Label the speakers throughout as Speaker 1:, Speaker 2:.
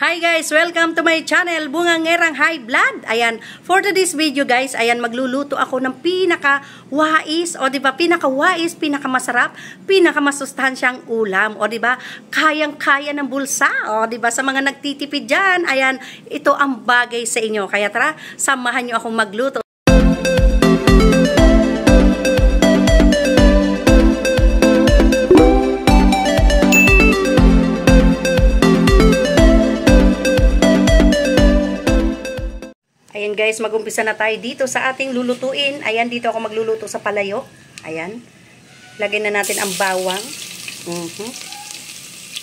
Speaker 1: Hi guys! Welcome to my channel, Bungangerang High Blood. Ayan, for today's video guys, ayan, magluluto ako ng pinaka-wais, o diba, pinaka-wais, pinaka-masarap, pinaka-masustansyang ulam, o diba, kayang-kaya ng bulsa, o diba, sa mga nagtitipid dyan, ayan, ito ang bagay sa inyo. Kaya tara, samahan nyo akong magluto. Ayan guys, mag-umpisa na tayo dito sa ating lulutuin. Ayan, dito ako magluluto sa palayok. Ayan. Lagyan na natin ang bawang.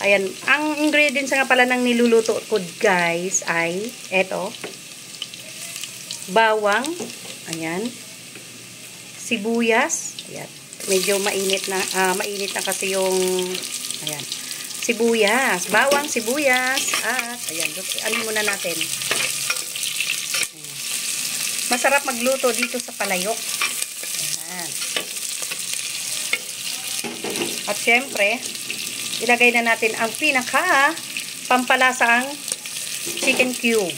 Speaker 1: Ayan, ang ingredients nga pala ng niluluto ko guys ay eto. Bawang. Ayan. Sibuyas. Ayan. Medyo mainit na kasi yung ayan. Sibuyas. Bawang, sibuyas. At ayan, ano muna natin. Masarap magluto dito sa palayok. Ayan. At syempre, ilagay na natin ang pampalasaang chicken cube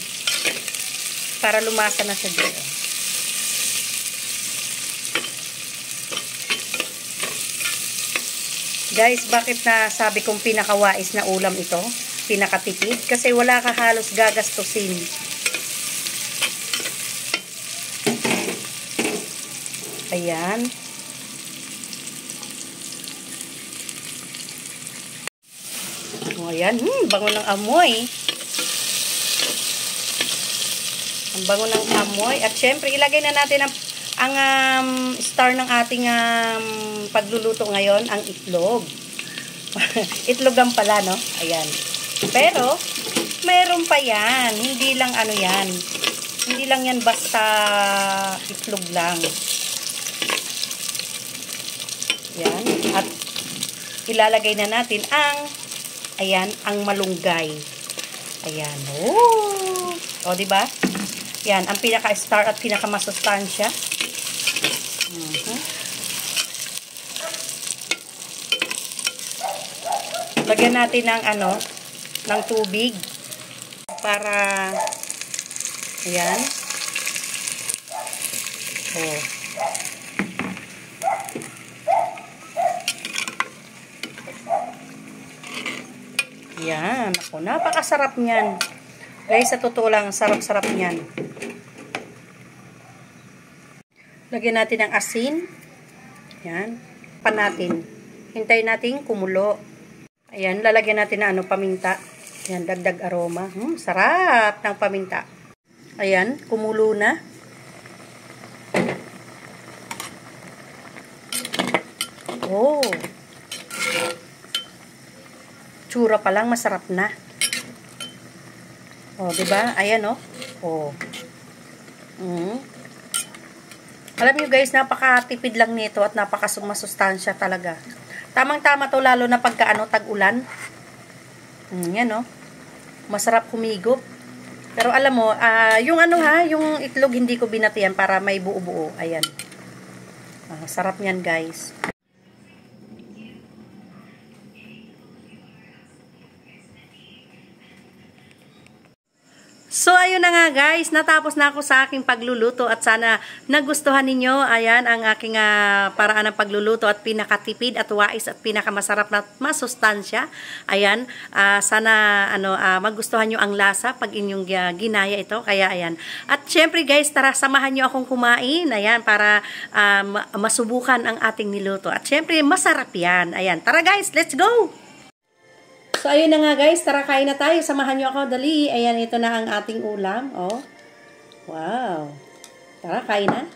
Speaker 1: para lumasa na siya dito. Guys, bakit na sabi kong pinakawais na ulam ito? Pinakatipid? Kasi wala ka halos gagastusin. Ayan. O, ayan. Bango ng amoy. Ang bango ng amoy. At syempre, ilagay na natin ang star ng ating pagluluto ngayon, ang itlog. Itlogan pala, no? Ayan. Pero, meron pa yan. Hindi lang ano yan. Hindi lang yan basta itlog lang. Yan. At ilalagay na natin ayan, ang malunggay. Ayan. Oh. O, diba? Yan, ang pinaka-star at pinaka-masustansya. Lagyan natin ng tubig para ayan. Oh. Yan. Ako, napakasarap niyan. Guys, sa totoo lang, sarap-sarap niyan. Lagyan natin ng asin. Yan. Pan natin. Hintayin natin kumulo. Ayan, lalagyan natin ng paminta. Yan, dagdag aroma. Sarap ng paminta. Ayan, kumulo na. Oh. Tsura pa lang, masarap na. Oh, 'di ba? Ayan oh. Oh. Alam niyo guys, napakatipid lang nito at napakasustansya talaga. Tamang-tama 'to lalo na pagka tag-ulan. Yan oh. Masarap humigop. Pero alam mo, yung yung itlog hindi ko binatihan para may buo-buo. Ayan. Sarap niyan, guys. So, ayun na nga guys, natapos na ako sa aking pagluluto at sana nagustuhan ninyo, ayan, ang aking paraan ng pagluluto at pinakatipid at wais at pinakamasarap na masustansya. Ayan, sana magustuhan nyo ang lasa pag inyong ginaya ito, kaya ayan. At syempre guys, tara, samahan nyo akong kumain, ayan, para masubukan ang ating niluto. At syempre, masarap yan. Ayan, tara guys, let's go! So, ayun na nga guys, tara kain na tayo. Samahan nyo ako, dali. Ayan, ito na ang ating ulam. Oh. Wow. Tara, kain na.